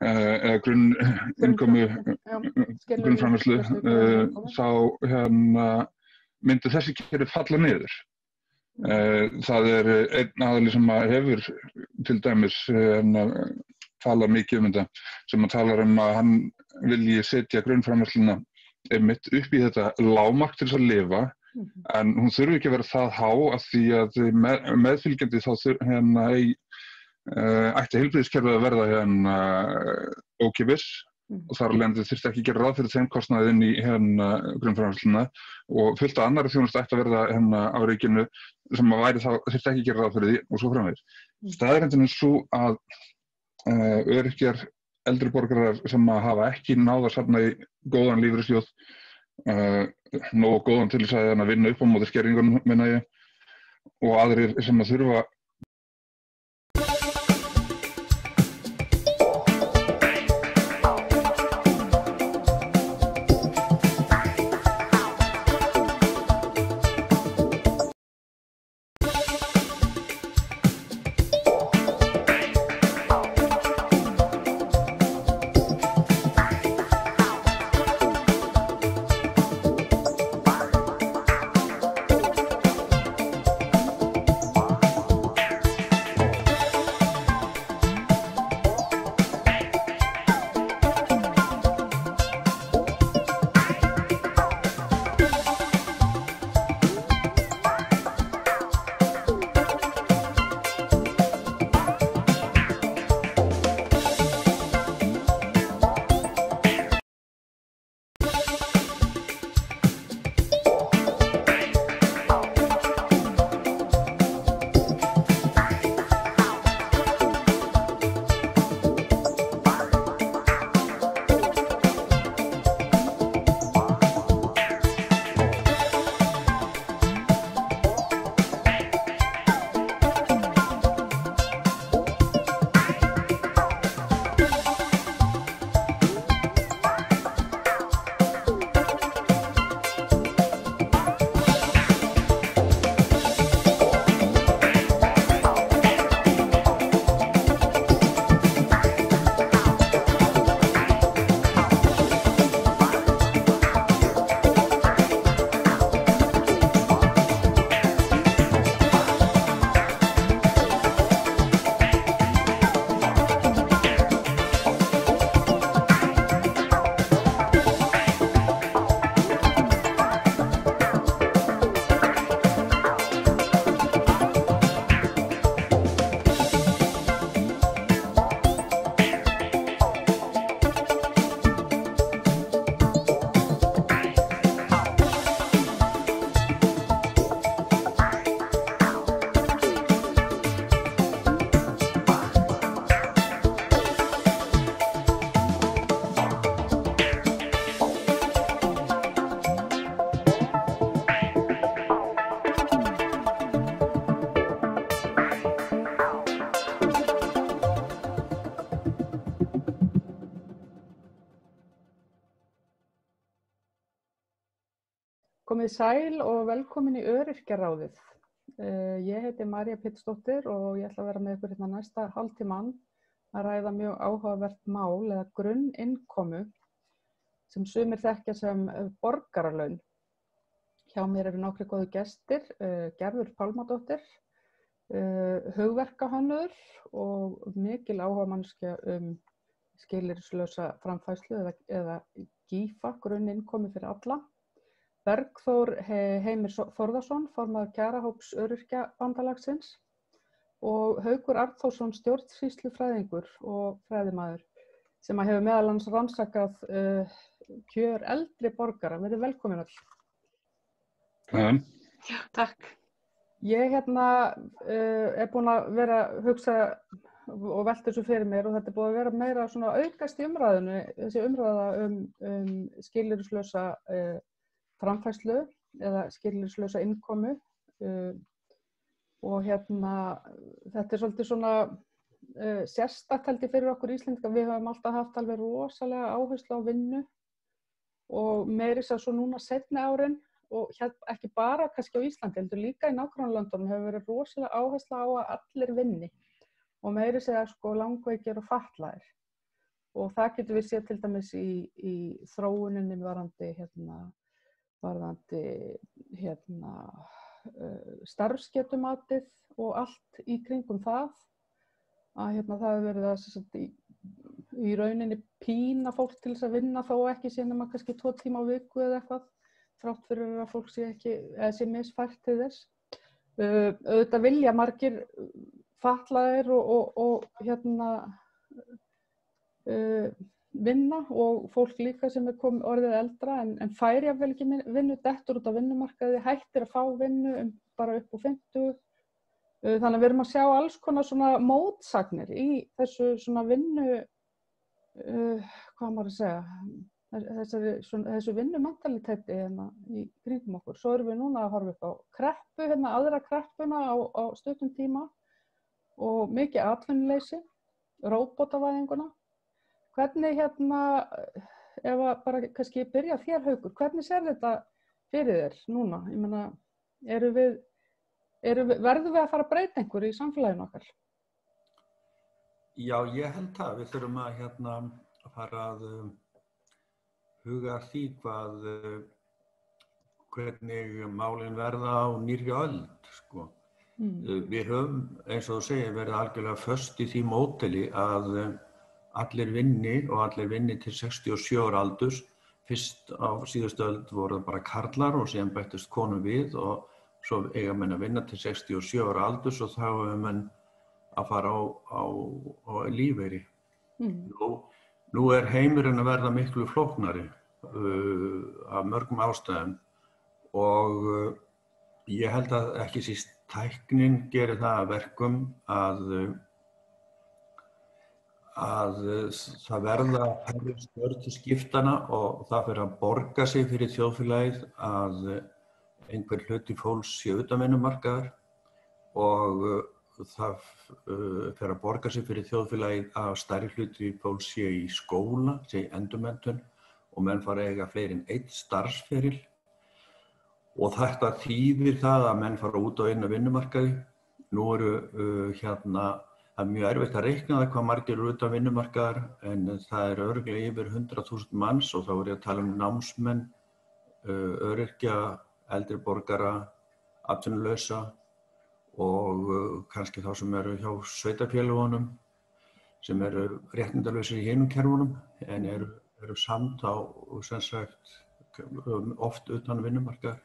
eða grunnframleiðslu, þá myndi þessi kerfi falla niður. Það einn aðili sem hefur til dæmis talað mikið þetta, sem talar að hann vilji setja grunnframleiðsluna einmitt upp í þetta lágmark til þess að lifa, en hún þurfi ekki að vera það há af því að meðfylgjandi þá ætti heilbrigðiskerfið að verða ókeypis og þar af leiðandi þyrfti ekki að gera ráð fyrir þeim kostnaði inn í grunnframleiðsluna og fullt af annarri þjónustu ætti að verða á ríkinu sem þyrfti ekki að gera ráð fyrir því og svo framvegis. Staðreyndin sú að öryrkjar, eldri borgarar sem hafa ekki náð að safna í góðan lífeyrissjóð, nógu góðan til þess að vinna upp á móti skerðingunum, meina ég, og aðrir sem þurfa Komið sæl og velkomin í Öryrkjaráðið. Ég heiti María Pétursdóttir og ég ætla að vera með ykkur hérna næsta hálftímann að ræða mjög áhugavert mál eða grunninnkomu sem sumir þekkja sem borgaralaun. Hjá mér eru nokkrir góðu gestir, Gerður Pálmadóttir, hugverkahönnuður og mikil áhugamanneskja skilyrðislausa framfærslu eða GÍFA, grunninnkomu fyrir alla. Bergþór Heimir Þórðarson, formaður kjarahóps Öryrkjabandalagsins og Haukur Arnþórsson, stjórnsýslufræðingur og fræðimaður sem hefur meðal annars rannsakað kjör eldri borgara. Verið velkomin öll. Já, takk. Ég búin að vera að hugsa og velta þessu fyrir mér og þetta búið að vera meira svona aukast í umræðinu, þessi umræða skilyrðislausa framfærslu eða skilyrðislausa innkomu og þetta svolítið svona sérstakt held ég fyrir okkur Íslendinga. Við höfum alltaf haft alveg rosalega áherslu á vinnu og meira þess að svo núna seinni árin og ekki bara kannski á Íslandi, heldur líka í nágrannalöndunum hefur verið rosalega áherslu á að allir vinni og meira þess að langveikir og fatlaðir. og það getur við séð til dæmis í þróuninni varðandi starfsgetumatið og allt í kringum það að það hefur verið að í rauninni pína fólk til þess að vinna þó ekki sé nema kannski 2 tíma á viku eða eitthvað, þrátt fyrir að fólk sé misfært til þess. Auðvitað vilja margir fatlaðir og vinna og fólk líka sem orðið eldra en fær jafnvel ekki vinnu, dettur út á vinnumarkaði, hættir að fá vinnu bara upp á 50. Þannig að við erum að sjá alls konar svona mótsagnir í þessu svona vinnu, hvað maður að segja, þessu vinnumentaliteti í kringum okkur. Svo erum við núna að horfa upp á kreppu, aðra kreppuna á stuttum tíma og mikið atvinnuleysi, róbótavæðinguna. Hvernig ef að bara kannski byrja þér, Haukur, hvernig sér þetta fyrir þér núna? Ég meina, verðum við að fara að breyta einhverju í samfélaginu okkar? Já, ég held að við þurfum að fara að huga að því hvernig málin verða á nýrri öld, sko. Við höfum, eins og þú segir, verið algjörlega föst í því módeli að allir vinni og allir vinni til 67 ára aldurs. Fyrst á síðustu öld voru það bara karlar og síðan bættust konur við og svo eiga menn að vinna til 67 ára aldurs og þá hefur menn að fara á lífeyri. Nú er heimurinn að verða miklu flóknari af mörgum ástæðum og ég held að ekki síst tæknin gerir það að verkum að það verða færri störf til skiptana og það fer að borga sig fyrir þjóðfélagið að einhver hluti fólks sé utan vinnumarkaðar og það fer að borga sig fyrir þjóðfélagið að stærri hluti fólks sé í skóla, sé í endurmenntun og menn fara að eiga fleiri en einn starfsferil og þetta þýðir það að menn fara út og inn á vinnumarkaði. Nú það er mjög erfitt að reikna það hvað margir eru utan vinnumarkaðar en það er örugglega yfir 100.000 manns og þá er ég að tala námsmenn, öryrkja, eldri borgara, atvinnulausa og kannski þá sem eru hjá sveitarfélögunum sem eru réttindalausir í hinum kerfunum en eru samt á sem sagt oft utan vinnumarkaðar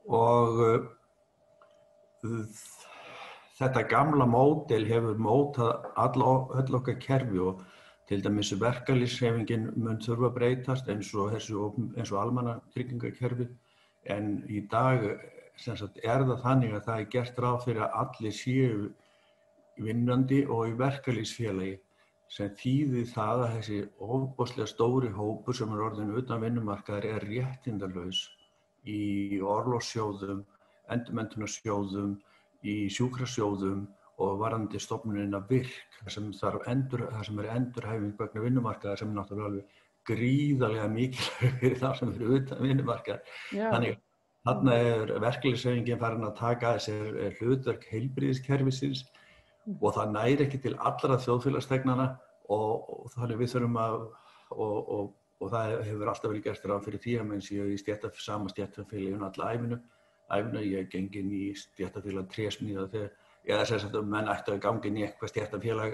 og þetta gamla módel hefur mótað öll okkar kerfi og til dæmis verkalýðshreyfingin mun þurfa að breytast eins og almannatryggingakerfið en í dag sem sagt það þannig að það er gert ráð fyrir að allir séu vinnandi og í verkalýðsfélagi sem þýðir það að þessi ofboðslega stóri hópur sem er orðinn utan vinnumarkaðar réttindalaus í orlofssjóðum, endurmenntunarsjóðum, í sjúkrasjóðum og varðandi stofnunina VIRK þar sem er endurhæfing vegna vinnumarkaðar sem er náttúrulega alveg gríðarlega mikilvæg fyrir þá sem eru utan vinnumarkaðar. Þannig þarna er verkalýðshreyfingin farin að taka þessi hlutverk heilbrigðiskerfisins og það næri ekki til allra þjóðfélagsþegnanna og þannig við þurfum og það hefur alltaf verið gert ráð fyrir því að menn séu í sama stéttarfélagi alla ævina. Ég hef gengið í stéttarfélag trésmíða eða sem sagt menn ættu að ganga inn í eitthvað stéttarfélag,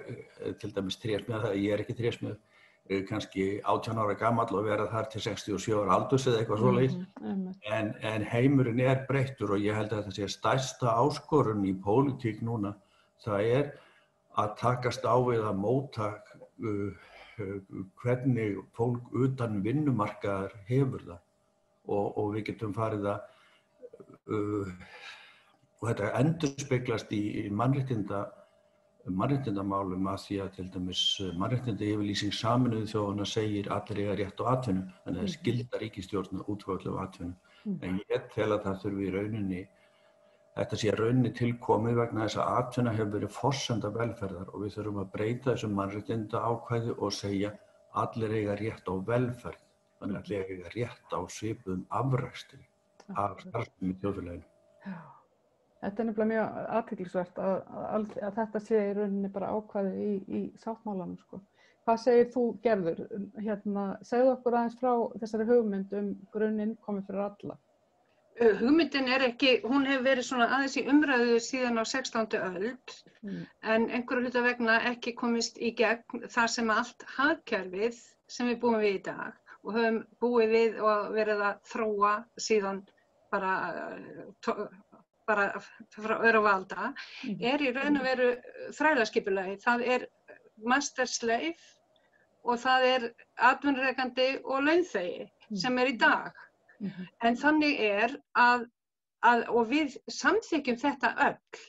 til dæmis trésmíða, það ég er ekki trésmíður, kannski 18 ára gamall og vera þar til 67 ára aldurs eða eitthvað svoleiðis. En heimurinn er breyttur og ég held að þetta sé stærsta áskorun í pólitík núna. Það að takast á við að móta hvernig fólk utan vinnumarkaðar hefur það og við getum farið að og þetta endurspeglast í mannréttindamálum að því að til dæmis mannréttindayfirlýsing Sameinuðu þjóðanna segir allir eiga rétt á atvinnu, þannig að það er skylda ríkisstjórnar útfrálega atvinnu. En ég tel að það þurfi í rauninni, þetta sé rauninni tilkomið vegna þess að atvinna hefur verið forsenda velferðar og við þurfum að breyta þessum mannréttindaákvæði og segja allir eiga rétt á velferð, þannig að allir eiga rétt á svipuðum afrakstri af starfsemi í þjóðfélaginu. Þetta er nefnilega mjög athyglisvert að þetta sé í rauninni bara ákvæði í sáttmálanum, sko. Hvað segir þú, Gerður? Segðu okkur aðeins frá þessari hugmynd grunninnkomu fyrir alla. Hugmyndin hún hefur verið svona aðeins í umræðu síðan á 16. öld, en einhverju hluta vegna ekki komist í gegn þar sem allt hagkerfið sem við búum við í dag og höfum búið við og verið að þróa síðan bara frá öru og alda, í raun og veru þrælaskipulagi. Það master slave og það atvinnurekandi og launþegi sem í dag. En þannig og við samþykkjum þetta öll,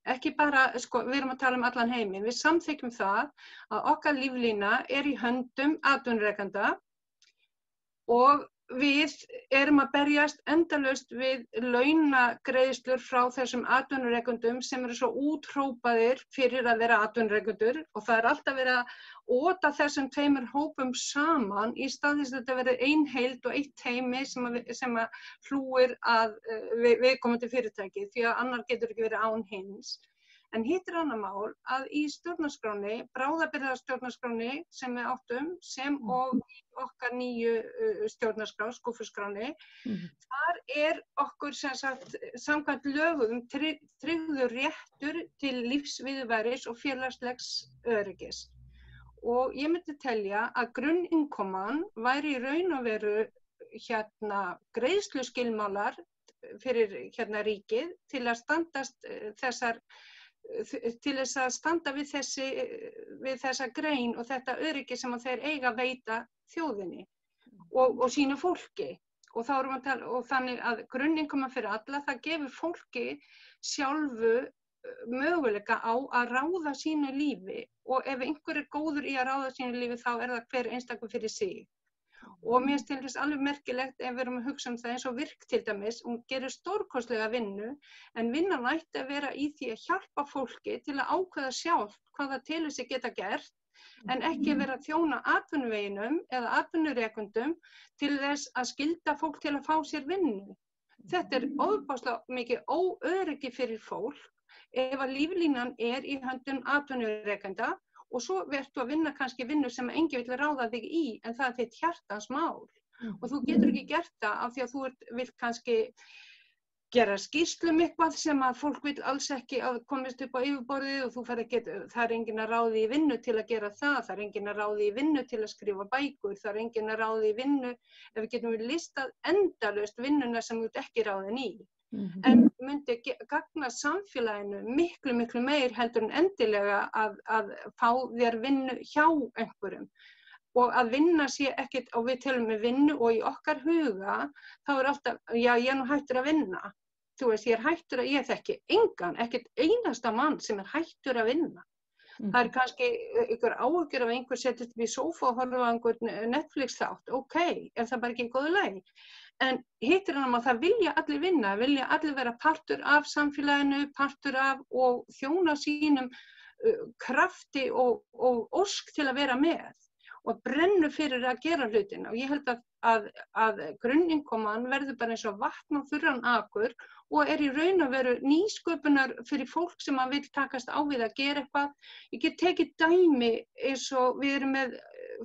ekki bara, við erum að tala um allan heiminn, við samþykkjum það að okkar líflína í höndum atvinnurekanda og við erum að berjast endalaust við launagreiðslur frá þessum atvinnurekendum sem eru svo úthrópaðir fyrir að vera atvinnurekendur og það alltaf verið að ota þessum tveimur hópum saman í stað þess að þetta verið ein heild og eitt teymi sem að hlúir að viðkomandi fyrirtæki því að annar getur ekki verið án hins. En hitt annað mál að í stjórnarskránni, bráðabirgðastjórnarskránni sem við áttum, sem og í okkar nýju stjórnarskrá, skúffuskráni, þar okkur samkvæmt lögum tryggður réttur til lífsviðurværis og félagslegs öryggis. Og ég myndi telja að grunninnkoman væri í raun og veru greiðsluskilmálar fyrir ríkið til að standa við þessa grein og þetta öryggi sem þeir eiga að veita þjóðinni og sínu fólki. Og þannig að grunninnkoman fyrir alla, það gefur fólki sjálfu möguleika á að ráða sínu lífi og ef einhver góður í að ráða sínu lífi þá það hver einstakur fyrir sig. Og mér finnst þess alveg merkilegt ef við erum að hugsa það eins og Virk til dæmis, hún gerir stórkostlega vinnu, en vinnan ætti að vera í því að hjálpa fólki til að ákveða sjálf hvað það telur sig geta gert, en ekki vera að þjóna atvinnuveginum eða atvinnurekendum til þess að skylda fólk til að fá sér vinnu. Þetta ofboðslega mikið óöryggi fyrir fólk ef að líflínan í höndum atvinnurekenda og svo verður að vinna kannski vinnu sem enginn vill ráða þig í, en það þitt hjartans mál. Og þú getur ekki gert það af því að þú vilt kannski gera skýrslu eitthvað sem að fólk vill alls ekki að komist upp á yfirborðið og það enginn að ráði í vinnu til að gera það enginn að ráði í vinnu til að skrifa bækur, það enginn að ráði í vinnu, ef við getum listað endalaust vinnuna sem þú ert ekki ráðin í. En myndi gagna samfélaginu miklu meir heldur en endilega að fá þér vinnu hjá einhverjum og að vinna sé ekkert og við telum við vinnu og í okkar huga þá alltaf, já ég nú hættur að vinna, þú veist ég hættur að ég þekki engan, ekkert einasta mann sem hættur að vinna. Það kannski ykkur áhyggjur af einhver settist við sófa og horfa á einhvern Netflix þátt, ef það bara ekki góðu leið. En hitt að það vilja allir vinna, vilja allir vera partur af samfélaginu, partur af og þjóna sínum krafti og ósk til að vera með og brennur fyrir að gera hlutina. Og ég held að grunninnkoman verður bara eins og vatn á þurran akur og í raun og veru nýsköpunar fyrir fólk sem að vill takast á við að gera eitthvað. Ég get tekið dæmi eins og við erum með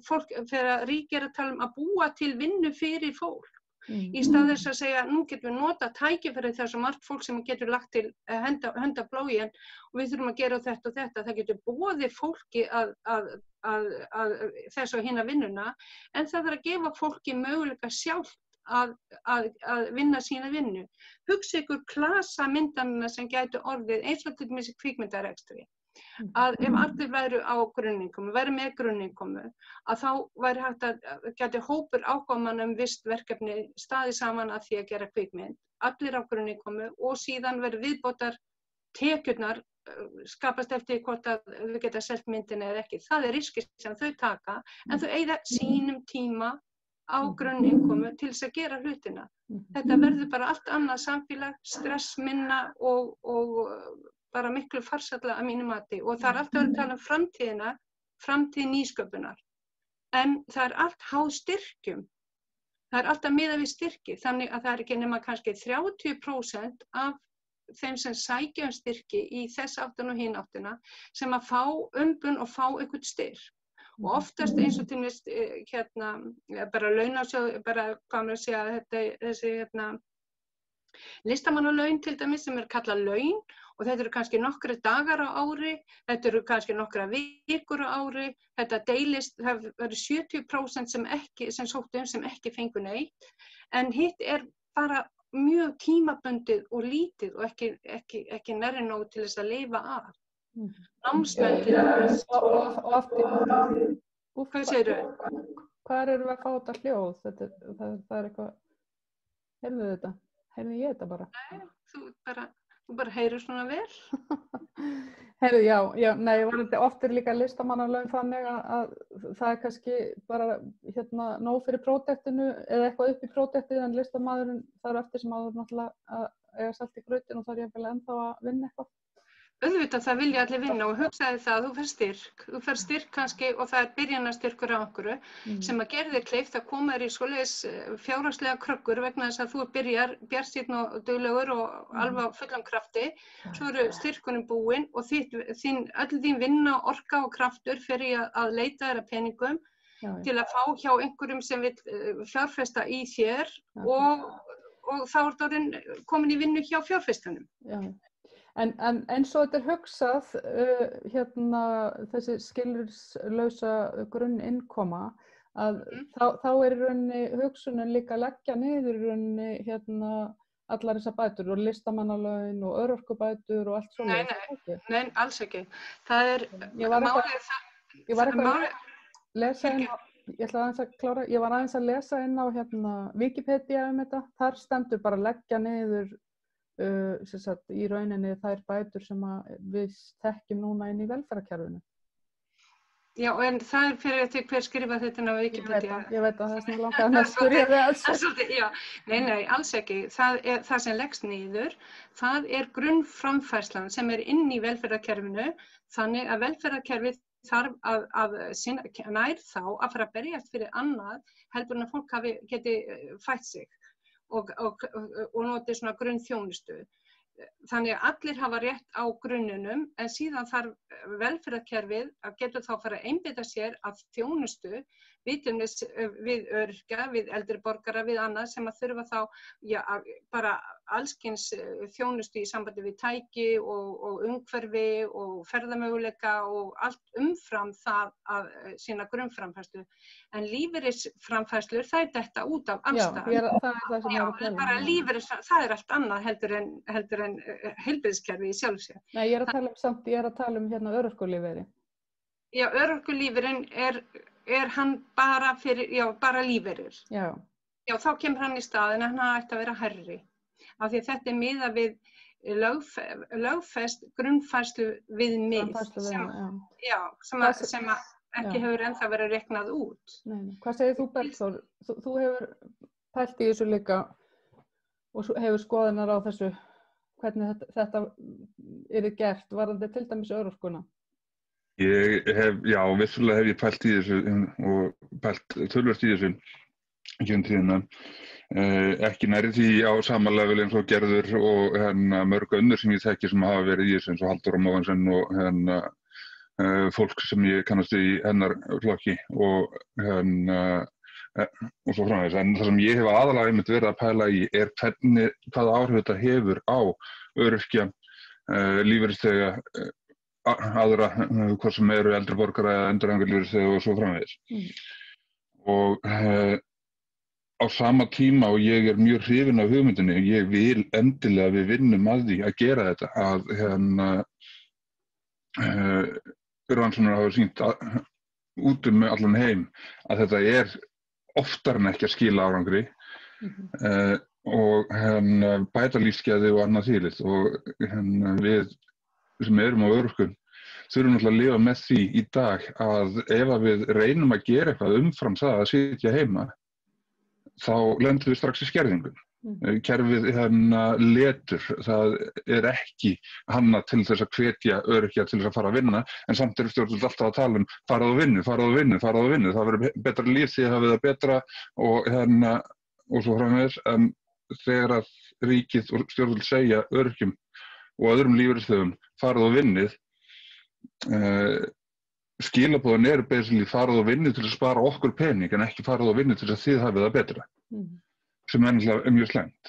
fólk þegar ríki að tala að búa til vinnu fyrir fólk. Í stað þess að segja, nú getum við nota tækifæri þess að margt fólk sem getur lagt til henda blógin og við þurfum að gera þetta og þetta. Það getur boðið fólki að þess og hina vinnuna, en það þarf að gefa fólki möguleika sjálft að vinna sína vinnu. Hugsa ykkur klasamyndanina sem gætu orðið eins og til dæmis í kvikmyndarekstri. Að ef allir væru á grunninnkomu, væru með grunninnkomu, að þá væri hægt að gæti hópur ákváðamanna vist verkefni staðið saman að því að gera kvikmynd, allir á grunninnkomu og síðan verður viðbótar tekjurnar skapast eftir hvort að við geta selt myndina eða ekki. Það riski sem þau taka, en þau eyða sínum tíma á grunninnkomu til þess að gera hlutina. Þetta verður bara allt annað samfélag, stressminna og bara miklu farsælla að mínu mati og það alltaf að tala um framtíðina, framtíð nýsköpunar. En það allt háð styrkjum. Það alltaf miðað við styrki, þannig að það ekki nema kannski 30% af þeim sem sækja styrki í þess áttina og hinn áttina sem að fá umbun og fá eitthvað styrk. og oftast eins og til dæmis bara launasjóð, bara hvað maður að segja, þessi listamannalaun til dæmis sem kallað laun og þetta eru kannski nokkra dagar á ári, þetta eru kannski nokkra vikur á ári, þetta deilist, það eru 70% sem sóttu sem ekki fengu neitt, en hitt bara mjög tímabundið og lítið og ekki nærri nóg til þess að lifa af. Námsmenn til þess. Hvað segirðu? Hvar erum við að fá þetta hljóð? Það eitthvað, heyrðu þetta? Heyrðu ég þetta bara? Nei, þú bara heyrir svona vel. Heyrðu, já, nei, oft líka listamannalaun þannig að það kannski bara nóg fyrir prójektinu eða eitthvað upp í projektið en listamaðurinn þarf eftir sem áður náttúrulega að eiga salt í grautinn og það jafnvel ennþá að vinna eitthvað. Auðvitað það vilja allir vinna og hugsaði það að þú fer styrk kannski og það byrjanastyrkur á einhverju sem að gera þér kleift að koma þér í svoleiðis fjárhagslega kröggur vegna þess að þú byrjar bjartsýnn og duglegur og alveg á fullum krafti, svo eru styrkunum búin og öll þín vinna, orka og kraftur fyrir að leita þér að peningum til að fá hjá einhverjum sem vil fjárfesta í þér og þá orðin komin í vinnu hjá fjárfestunum. Já. En eins og þetta hugsað, þessi skilyrðislausa grunninnkoma, að þá í rauninni hugsunin líka að leggja niður í rauninni allar þessar bætur og listamannalaun og örorkubætur og allt svona. Nei, alls ekki. Það ég var aðeins að lesa inn á Wikipedia þetta, þar stendur bara leggja niður í rauninni þær bætur sem við þekkjum núna inn í velferðarkerfinu. Já, en það fyrir eftir hver skrifa þetta á Wikipedia. Ég veit að það er svona langar að spyrja þig. Já, nei, alls ekki. Það sem leggst niður, það grunnframfærslan sem inn í velferðarkerfinu, þannig að velferðarkerfið þarf að nær þá að fara að berjast fyrir annað heldur en að fólk geti fætt sig. Og noti svona grunnþjónustu. Þannig að allir hafa rétt á grunninum en síðan þarf velferðarkerfið að geta þá fara að einbeita sér að þjónustu við öryrkja, við eldri borgara, við annað sem að þurfa þá bara allskyns þjónustu í sambandi við tæki og umhverfi og ferðamöguleika og allt umfram það að sína grunnframfærslu. En lífeyrisframfærslur, það detta út af alls staðar. Bara það allt annað heldur en heilbrigðiskerfi í sjálfu sér. Nei, ég er að tala um örorkulífeyri. Já, örorkulífeyrin hann bara bara lífeyrir. Já, þá kemur hann í staðinn að hann ætti að vera hærri. Af því að þetta miðað við lögfest grunnfærslu viðmið sem ekki hefur ennþá verið reiknað út. Nei. Hvað segir þú, Bergþór? Þú hefur pælt í þessu líka og hefur skoðunar á þessu, hvernig þetta gert, varðandi til dæmis örorkuna? Vissulega hef ég pælt í þessu og pælt töluvert í þessu í tíðina. Ekki nærri því á sama level eins og Gerður og mörg önnur sem ég þekki sem hafa verið í þessu eins og Halldóra Mogensen og fólk sem ég kannast í hennar flokki og svo framvegis. En það sem ég hef aðalega einmitt verið að pæla í hvaða áhrif þetta hefur á öryrkja, lífeyrisþega, aðra, hvort sem eru eldri borgara eða endurhæfingarlífeyrisþega og svo framvegis. Og á sama tíma og ég mjög hrifinn af hugmyndinni, ég vil endilega við vinnum að því að gera þetta, að rannsóknir hafa sýnt út allan heim að þetta oftar en ekki að skila árangri og bæta lífsgæði og annað þvíumlíkt og við sem erum á örorku þurfum náttúrulega að lifa með því í dag að ef við reynum að gera eitthvað umfram það að sitja heima þá lendum við strax í skerðingum. Kerfið letur, það ekki hannað til þess að hvetja öryrkja til þess að fara að vinna, en samt stjórnvöld alltaf að tala um farað og vinnu. Það verður betra líf því að það verður betra og svo framvegis, en þegar að ríkið og stjórnvöld segja öryrkjum og öðrum lífeyrisþegum farað og vinnið, skilaboðin eru basically farið og vinnu til að spara okkur pening en ekki farið og vinnu til að þið hafið það betra. Sem náttúrulega mjög slæmt.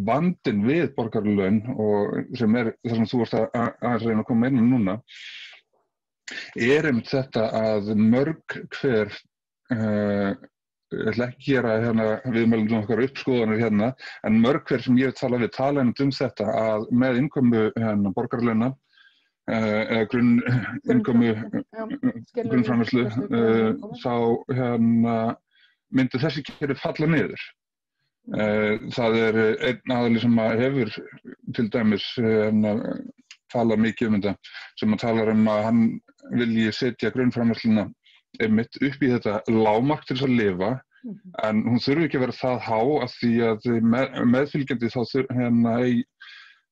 Vandinn við borgaralaun og sem það sem þú varst að reyna að koma inn núna einmitt þetta að mörg hver ég ætla ekki að gera viðmælendum okkar uppskoðanir en mörg hver sem ég hef talað við tala einmitt þetta að með innkomu borgaralauna eða grunninkomu grunnframleiðslu þá myndi þessi kerfi falla niður. Það einn aðili sem hefur til dæmis talað mikið þetta sem talar að hann vilji setja grunnframleiðsluna einmitt upp í þetta lágmark til þess að lifa en hún þurfi ekki að vera það há af því að meðfylgjandi þá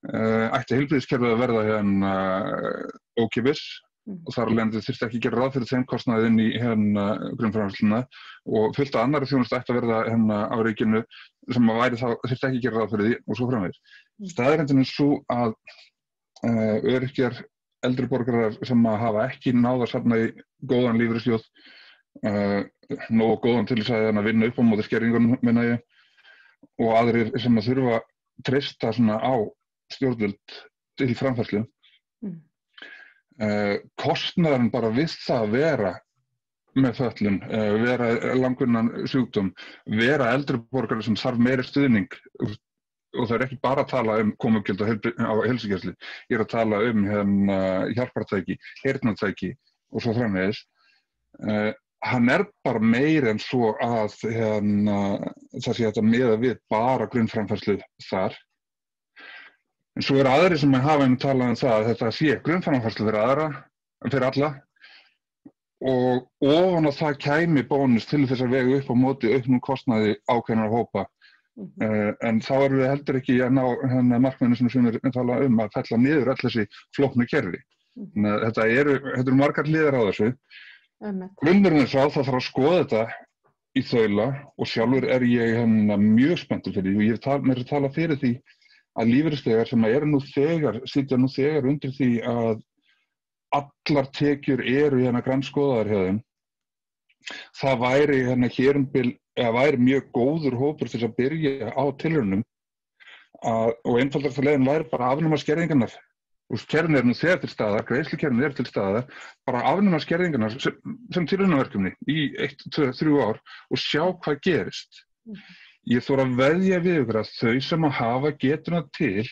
ætti heilbrigðiskerfið að verða ókeypis og þar af leiðandi þyrfti ekki að gera ráð fyrir þeim kostnaði inn í grunnframleiðsluna og fullt af annarri þjónustu ætti að verða á ríkinu sem þyrfti ekki að gera ráð fyrir því og svo framvegis. Staðreyndin sú að öryrkjar eldri borgarar sem hafa ekki náð að safna í góðan lífeyrissjóð nógu góðan til þess að vinna upp á móti skerðingunum meina ég og aðrir sem þurfa að treysta á stjórnvöld til framfærslu. Kostnaðurinn bara við það að vera með fötlun, vera langvinnan sjúkdóm, vera eldri borgarar sem þarf meiri stuðning og það ekki bara að tala komugjöld á heilsugæslu, ég að tala hjálpartæki, heyrnartæki og svo framvegis. Hann bara meiri en svo að það sé þetta miða við bara grunnframfærslu þar. En svo aðrir sem hafa talað það að þetta sé grunnframfærslu fyrir aðra, fyrir alla og ofan á það kæmi bónus til þess að vega upp á móti auknum kostnaði ákveðinna hópa. En þá erum við heldur ekki að ná markmiðinu sem við tala að fella niður öll þessi flóknu kerfi. Þetta eru margar hliðar á þessu. Grunnurinn sá það þarf að skoða þetta í þaula og sjálfur ég mjög spenntur fyrir því og ég hef mér að tala fyrir því að lífeyrisþegar sem sitja nú þegar undir því að allar tekjur eru grannskoðaðar hjá þeim. Það væri væri mjög góður hópur til að byrja á tilraunum og einfaldasta leiðin væri bara að afnema skerðingarnar. Kerfin nú þegar til staðar, greiðslukerfin til staðar, bara afnema skerðingarnar sem tilraunaverkefni í 1, 2, 3 ár og sjá hvað gerist. Ég þori að veðja við ykkur að þau sem hafa getuna til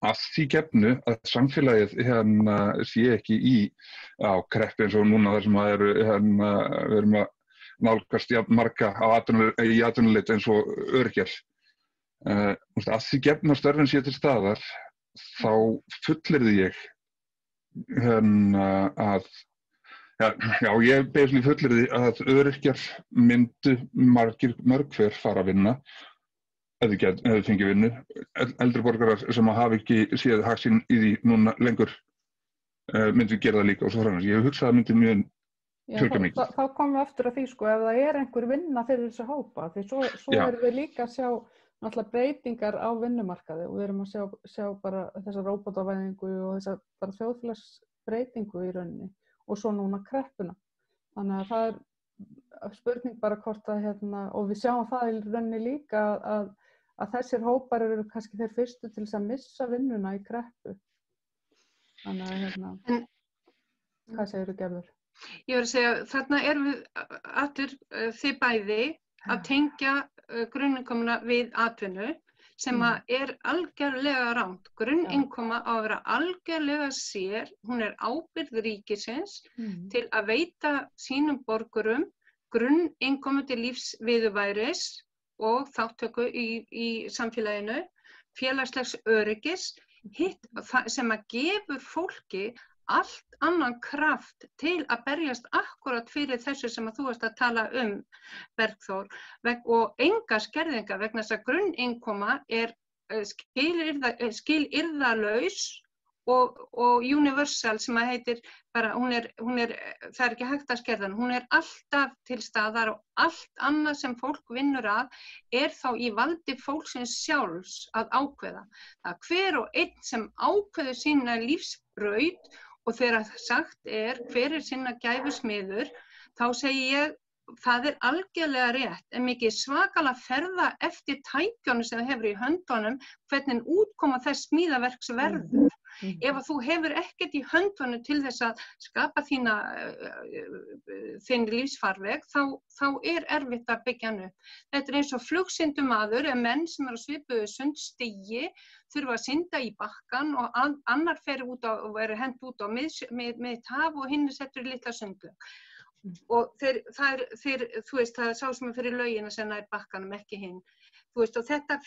að því gefnu að samfélagið sé ekki í kreppu eins og núna þar sem við erum að nálgast marga í atvinnuleit eins og öryrkjar. Að því gefnu að störfin sé til staðar þá fullyrði ég að ég fullyrði að öryrkjar myndu mörg hver fara að vinna ef þið fengi vinnu. Eldri borgarar sem hafa ekki séð hag sinn í því núna lengur myndu gera það líka og svo framvegis. Ég hef hugsað að það myndi mjög fjölga mikið. Þá komum við aftur að því ef það einhver vinna fyrir þessu hópa því svo erum við líka að sjá náttúrulega breytingar á vinnumarkaði og við erum að sjá bara þessa róbótavæðingu og þessa bara þjóðfélagsbreytingu í rauninni og svo núna kreppuna. Þannig að það spurning bara hvort að og við sjáum það í rauninni líka að þessir hópar eru kannski þeir fyrstu til þess að missa vinnuna í kreppu. Þannig að hvað segirðu Gerður? Ég verð að segja, þarna erum við aftur þið bæði að tengja grunninnkomuna við atvinnu sem algjörlega rangt. Grunninnkoma á að vera algjörlega sér, hún ábyrgð ríkisins til að veita sínum borgurum grunninnkomu til lífsviðurværis og þáttöku í samfélaginu, félagslegs öryggis, hitt sem að gefur fólki allt annan kraft til að berjast akkurat fyrir þessu sem að þú varst að tala Bergþór, og enga skerðinga vegna þess að grunninnkoma skilyrðalaus og universal sem að heitir bara, það ekki hægt að skerða hún alltaf til staðar og allt annað sem fólk vinnur að þá í valdi fólksins sjálfs að ákveða. Það hver og einn sem ákveður sína lífsbraut Og þegar sagt hver sinna gæfu smiður, þá segi ég, það algjörlega rétt, en mikið svakalega ferða eftir tækjónu sem það hefur í höndunum, hvernig útkoma þess smíðaverks verður. Ef að þú hefur ekkert í höndunum til þess að skapa þinn lífsfarveg, þá erfitt að byggja hann upp. Þetta eins og flugsyndummaður, menn sem á svipuðu sundstigi, þurfa að synda í bakkan og annar fer út og verður hent út á mitt haf og hinn settur í litla sundlaug. Og þú veist, það sá sem fyrir laugina sem nær bakkanum, ekki hinn. Þú veist, og þetta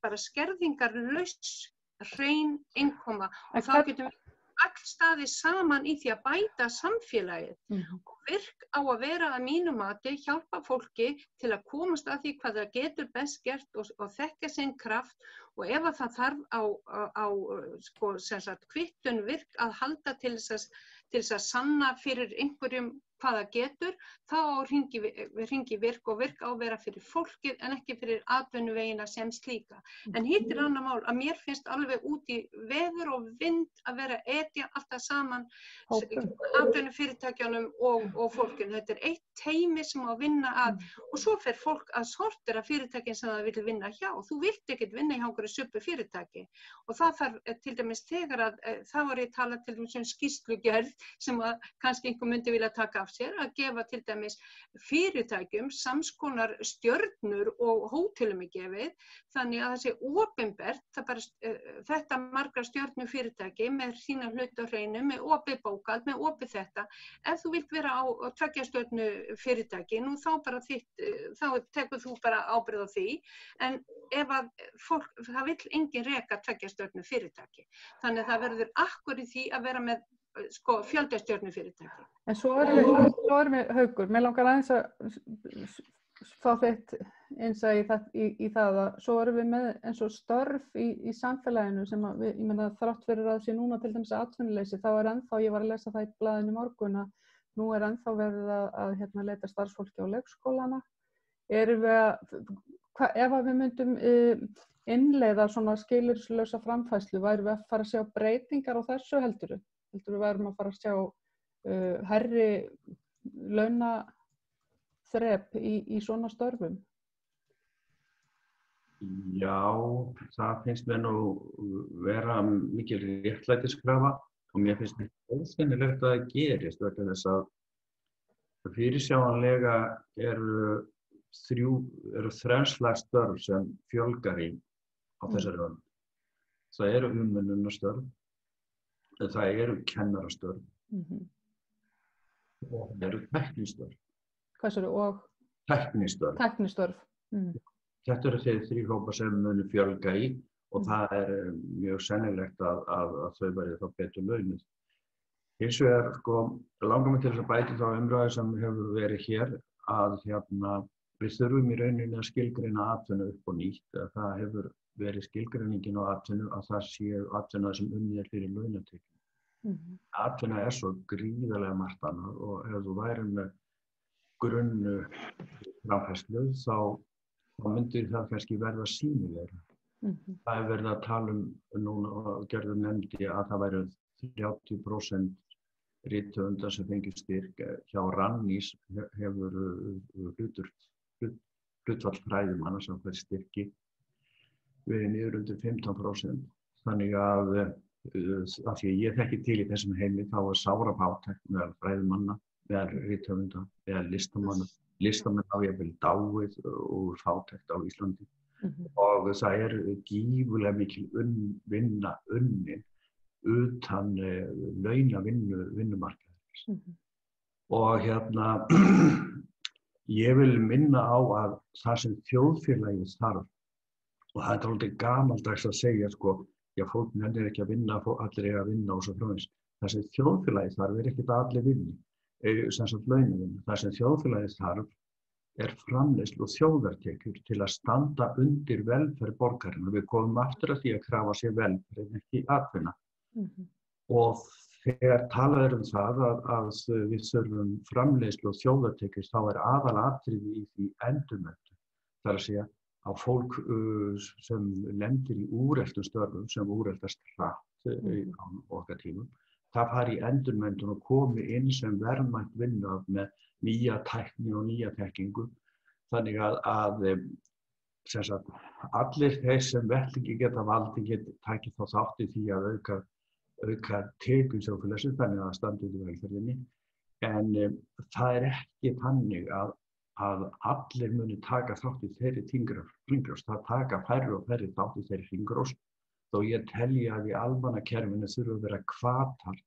bara skerðingarlaus hrein innkoma og þá getum við all staðið saman í því að bæta samfélagið. Og virk á að vera að mínu mati hjálpa fólki til að komast að því hvað það getur best gert og þekkja sinn kraft, og ef að það þarf á kvittun virk að halda til þess að sanna fyrir einhverjum hvað það getur, þá hringi virk, og virk á að vera fyrir fólkið en ekki fyrir atvinnuvegina sem slíka. En hitt annað mál að mér finnst alveg út í veður og vind að vera etja alltaf saman atvinnufyrirtækjunum og fólkinu. Þetta eitt teymi sem á að vinna að, og svo fer fólk að sortera fyrirtækin sem það vil vinna hjá. Þú vilt ekkert vinna hjá einhverju söpu fyrirtæki, og það þarf til dæmis þegar að þá var ég talað til dæmis skýrslugerð sem að kannski einhver myndi vilja taka af sér, að gefa til dæmis fyrirtækjum samskonar stjörnur og hótelum gefið, þannig að það sé opinbert, þetta margra stjörnu fyrirtæki með sína hlut á hreinu, með opið bókald, með opið þetta. Ef þú vilt vera á 2 stjörnu fyrirtæki, nú þá tekur þú bara ábyrgð á því, en ef að fólk, það vill engin reka 2 stjörnu fyrirtæki. Þannig að það verður akkur í því að vera með fjöldastjörnu fyrirtæki. En svo erum við Haukur, mér langar aðeins að fá þitt innsæi í það að svo erum við með eins og störf í samfélaginu sem að ég meina þrátt fyrir að sé núna til dæmis atvinnuleysi, þá ennþá, ég var að lesa það í blaðinu í morgun, að nú ennþá verið að leita starfsfólki á leikskólana. Erum við ef við myndum innleiða svona skilyrðislausa framfærslu, værum við að fara að sjá breytingar á þessu heldurðu? Við værum að fara að sjá hærri launaþrep í svona störfum? Já, það finnst mér nú vera mikil réttlætiskrafa, og mér finnst óskennilegt að það gerist vegna þess að fyrirsjáanlega eru 3 slags störf sem fjölgar í á þessari öld. Það eru umönnunarstörf, það eru kennarastörf og það eru tæknistörf. Hvað sér og? Tæknistörf. Þetta eru þeir 3 hópar sem munu fjölga í, og það mjög sennilegt að þau verði þá betur launuð. Hins vegar langar mig til þess að bæta þá umræðu sem hefur verið hér að við þurfum í rauninni að skilgreina atvinnu upp og nýtt. Það hefur verið skilgreiningin á atvinnu að það séu atvinna sem unnið fyrir launatekjum. Atvinna svo gríðarlega margt annað, og ef þú værir með grunnu framfærslu þá myndir það kannski verða sýnilegra. Það verið að tala núna, og Gerður nefndi að það væru 30% rithöfundar sem fengi styrk. Hjá Rannís hefur hlutfall fræðimanna sem fær styrki verið niður undir 15%. Þannig að af því ég þekki til í þessum heimi þá sárafátækt meðal fræðimanna, meðal rithöfunda, meðal listamanna. Listamenn hafa jafnvel dáið úr fátækt á Íslandi. Og það gífurlega mikil vinna unnin utan launavinnumarkaðarins. Og ég vil minna á að það sem þjóðfélagið þarf, og það svolítið gamaldags að segja já, fólk nennir ekki að vinna, allir að vinna og svo framvegis. Það sem þjóðfélagið þarf ekkert að allir vinni, sem sagt launavinnu. Það sem þjóðfélagið þarf framleiðslu og þjóðartekjur til að standa undir velferð borgarinnar. Við komum aftur að því að krafa sér velferð en ekki atvinna. Og þegar talað það að við þurfum framleiðslu og þjóðartekjur, þá aðalatriði í því endurmenntun. Það að segja að fólk sem lendir í úreltum störfum, sem úreltast hratt á okkar tímum, það fari í endurmenntun og komi inn sem verðmætt vinna með nýja tækni og nýja þekkingu. Þannig að sem sagt, allir þeir sem vettlingi geta valdi taki þá þátt í því að auka tekjur þjóðfélagsins, þannig að það standi út í velferðinni. En það ekki þannig að allir muni taka þátt í þeirri hringrás. Það taka færri og færri þátt í þeirri hringrás, þó ég telji að í almannakerfinu þurfa að vera hvatar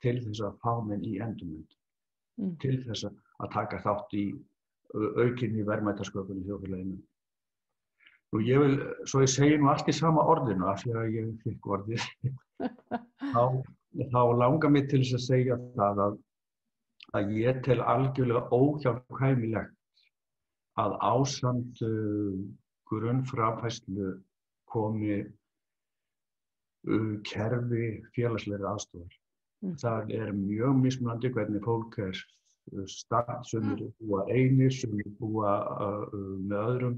til þess að fá menn í endurmenntun, til þess að taka þátt í aukinni verðmætasköpun í þjóðfélaginu. Nú ég vil, svo ég segi nú allt í sama orðinu af því að ég fikk orðið, þá langar mig til þess að segja það að ég tel algjörlega óhjákvæmilegt að ásamt grunnframfærslu komi kerfi félagslegrar aðstoðar. Það mjög mismunandi hvernig fólk statt, sumir búa einir, sumir búa með öðrum,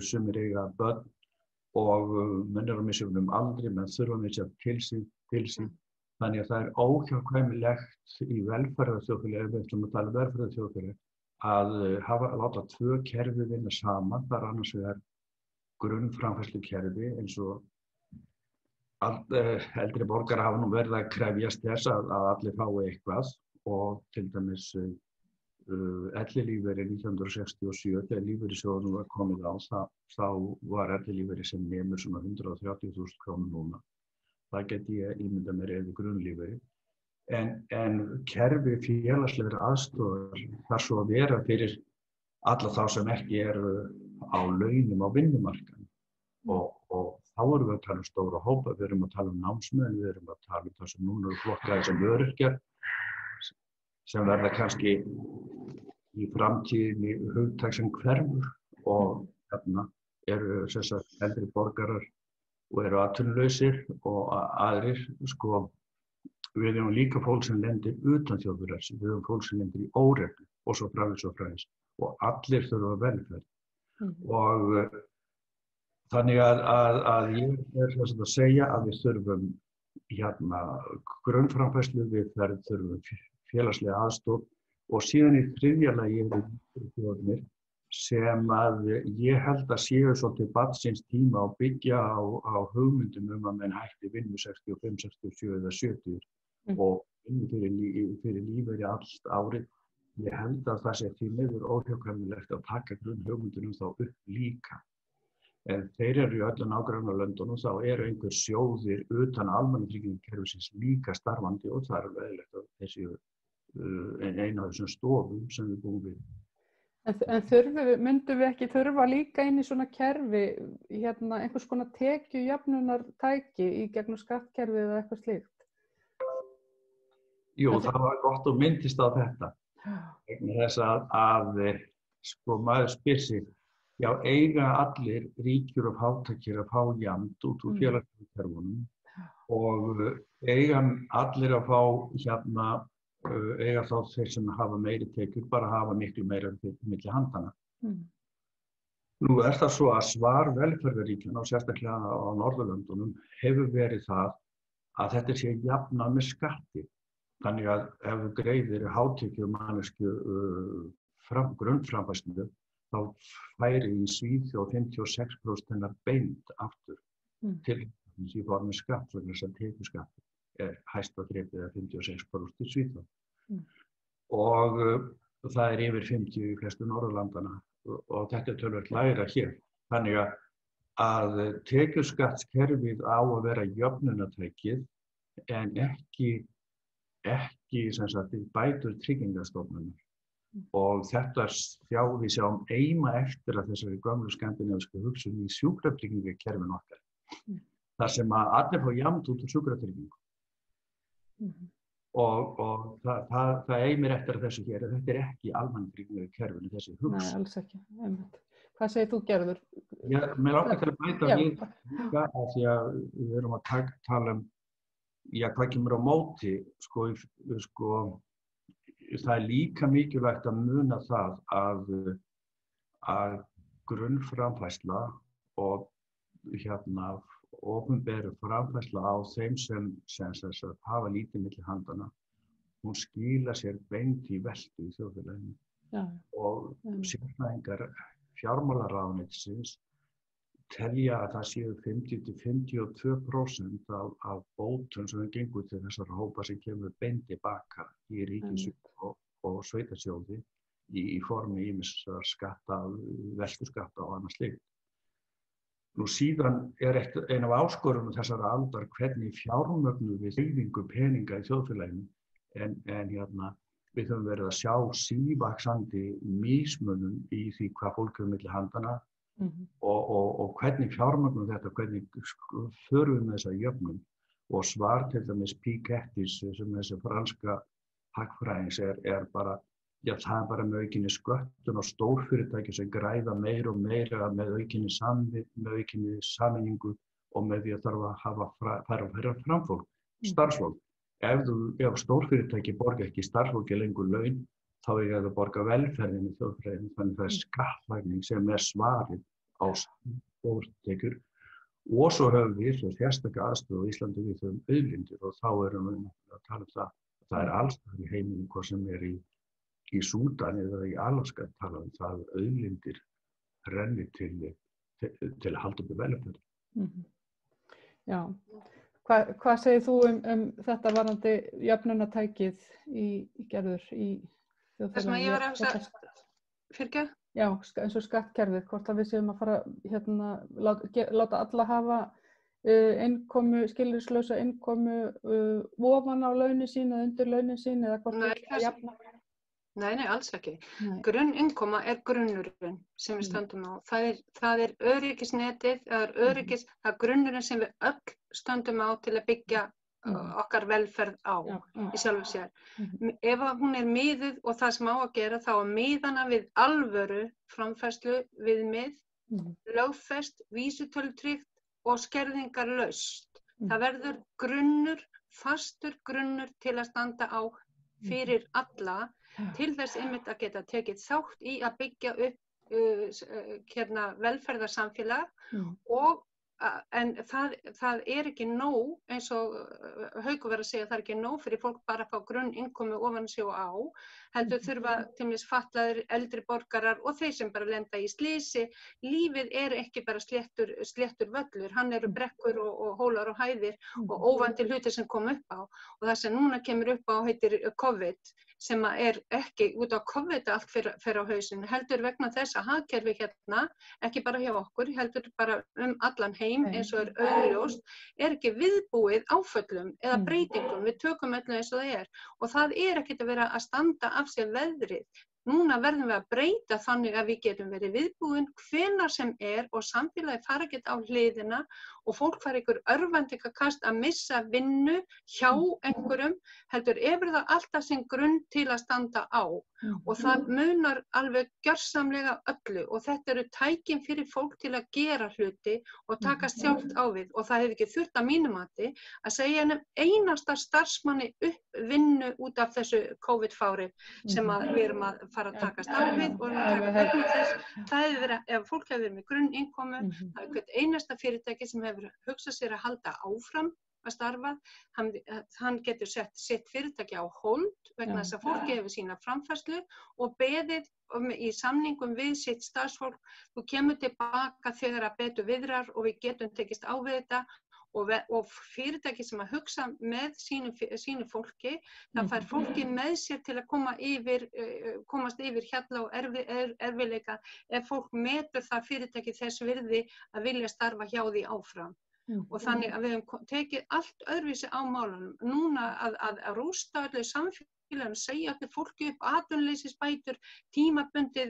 sumir eiga börn og menn á misjöfnum aldri, menn þurfa misjafn til sín. Þannig að það óhjákvæmilegt í velferðarþjóðfélagi, við ætlum að tala velferðarþjóðfélagi, að láta tvö kerfi vinna saman. Það annars vegar grunnframfærslukerfi eins og eldri borgarar hafa nú verið að krefjast þess að allir fái eitthvað og til dæmis ellilífeyri 1967 þegar lífeyrissjóðurinn var komið á, þá var ellilífeyri sem nemur svona 130.000 krónur núna. Það geti ég ímynda mér eða grunnlífeyri. En kerfi félagslegrar aðstoðar þarf svo að vera fyrir alla þá sem ekki eru á launum á vinnumarkaðnum. Og þá erum við að tala stóra hópa, við erum að tala námsmenn, við erum að tala það sem núna eru flokkaðir sem öryrkjar, sem verða kannski í framtíðinni hugtak sem hverfur og þarna eru sem sagt eldri borgarar og eru atvinnulausir og aðrir, sko, við erum líka fólk sem lendir utan þjóðfélags, við erum fólk sem lendir í óreglu og svo framvegis og allir þurfa velferð. Og þannig að ég að segja að við þurfum grunnframfærslu, við þurfum félagslega aðstoð og síðan í þriðja lagi þjóðirnir sem að ég held að séu svolítið barnsins tíma að byggja á hugmyndum að menn hætti vinnu 65, 67 eða 70 og vinnu fyrir lífeyri allt árið. Ég held að það sé því miður óhjákvæmilegt að taka grunnhugmyndunum þá upp líka. En þeir eru í öllum nágrannalöndunum, þá eru einhver sjóðir utan almannatryggingakerfisins líka starfandi og það eðlilegt að þessi eina af þessum stofum sem við búum við. En myndum við ekki þurfa líka inn í svona kerfi, einhvers konar tekjujöfnunartæki í gegnum skattkerfið eða eitthvað slíkt? Jú, það var gott að myndist á þetta. Þess að sko maður spyr sig, já, eiga allir ríkjur og fátækir að fá jafnt út úr félagskerfunum og eiga allir að fá eiga þá þeir sem hafa meiri tekjur bara hafa miklu meira milli handana. Nú það svo að svar velferðarríkjanna og sérstaklega á Norðurlöndunum hefur verið það að þetta sé jafnað með skatti. Þannig að ef þú greiðir hátekju manneskju grunnframfærslu þá færi í Svíþjóð 56% hennar beint aftur til í formi skatt vegna þess að tekjuskattur hæsta þrepið 56% í Svíþjóð. Og það yfir 50 í flestu Norðurlandana og þetta töluvert lægra hér. Þannig að tekjuskattskerfið á að vera jöfnunartækið en ekki sem sagt bætur tryggingastofnunar. Og þetta við sjáum eima eftir að þessari gömlu skandinavísku hugsun í sjúkratryggingakerfinu okkar. Þar sem að allir fá jafnt út úr sjúkratryggingu. Og það eimir eftir þessu hér að þetta ekki almannatryggingakerfinu þessi hugsun. Nei, alls ekki. Hvað segir þú, Gerður? Mér langar til að bæta við líka af því að við erum að tala hvað kemur á móti, sko það líka mikilvægt að muna það að grunnframfærsla og opinber framfærsla á þeim sem hafa lítið milli handana, hún skila sér beint í veltu í þjóðfélaginu. Já. Og sérfræðingar fjármálaráðuneytisins telja að það séu 50–52% af bótum sem það gengur til þessara hópa sem kemur beint tilbaka í ríkissjóð og sveitarsjóði í formi ýmissa skatta, veltuskatta og annað slíkt. Nú síðan ein af áskorunum þessara aldar hvernig fjármögnum við hreyfingu peninga í þjóðfélaginu en við höfum verið að sjá sívaxandi mismunun í því hvað fólk hefur milli handana og hvernig fjármögnum þetta, hvernig förum við með þessa jöfnun og svar til dæmis Piketty's sem þessi franska hagfræðings bara, það er bara með aukinni sköttun og stórfyrirtæki sem græða meira og meira með aukinni sameiningu og með því að þarf að hafa færra framfólk, starfsfólk. Ef stórfyrirtæki borga ekki starfsfólki lengur laun, þá eiga þau að borga velferðinni í þjóðfélaginu, þannig það skattlagning sem svarið á stórtekjur. Og svo höfum við svo sérstaka aðstöðu á Íslandi við höfum auðlindir og þá erum við að tala það alls staðar í heiminum, hvað sem í Súdan eða í Alaska tala það auðlindir renni til að halda uppi velferð. Já. Hvað segir þú þetta varðandi jöfnunartækið í Gerður í þjóðfélaginu? Það sem ég var að fyrrgja? Já, eins og skattkerfið, hvort að við séum að fara láta alla hafa skilyrðislausa innkomu ofan á launin sín eða undir launin sín eða hvort við að jafna? Nei, alls ekki. Grunninnkoma grunnurinn sem við stöndum á. Það er öryggisnetið, það er grunnurinn sem við öll stöndum á til að byggja okkar velferð á í sjálfu sér. Ef hún er miðuð og það sem á að gera, þá að miðana við alvöru framfærslu viðmið, lögfest, vísitölutryggt og skerðingarlaust. Það verður grunnur, fastur grunnur til að standa á fyrir alla, til þess einmitt að geta tekið þátt í að byggja upp velferðarsamfélag en það er ekki nóg, eins og Haukur var að segja, það er ekki nóg fyrir fólk bara að fá grunninkomu ofan sig og á, heldur þurfa til dæmis fatlaðir, eldri borgarar og þeir sem bara lenda í slysi. Lífið er ekki bara sléttur völlur, hann eru brekkur og hólar og hæðir og óvæntir hlutir sem kom upp á og það sem núna kemur upp á heitir COVID, sem er ekki út á COVID allt fer á hausinn, heldur vegna þess að hagkerfi ekki bara hjá okkur, heldur bara allan heim eins og augljóst, ekki viðbúið áföllum eða breytingum, við tökum öllu eins og það og það ekkert að vera að standa af sér veðrið. Núna verðum við að breyta þannig að við getum verið viðbúin hvenær sem og samfélagi fara ekki á hliðina og fólk fara ykkur örvæntingakast að missa vinnu hjá einhverjum, heldur það alltaf sinn grunn til að standa á og það munar alveg gjörsamlega öllu og þetta eru tækin fyrir fólk til að gera hluti og takast sjálft á við og það hefur ekki þurft að mínu mati að segja einasta starfsmanni upp vinnu út af þessu COVID-fári sem við erum að fara að takast á við og það hefur verið, ef fólk hefur verið með grunninkomu, það er hvert einasta fyrirtæki sem hefur hugsað sér að halda áfram að starfa, hann getur sett sitt fyrirtæki á hold vegna þess að fólki hefur sína framfærslu og beðið í samningum við sitt starfsfólk, þú kemur tilbaka þegar að betur viðrar og við getum tekist á við þetta og fyrirtæki sem að hugsa með sínu fólki, það fær fólki með sér til að komast yfir hjalla og erfiðleika ef fólk metur það fyrirtæki þess virði að vilja starfa hjá því áfram. Og þannig að við höfum tekið allt öðruvísi á málunum. Núna að rústa öllu samfélaginu, segja allir fólki upp atvinnuleysisbætur, tímabundið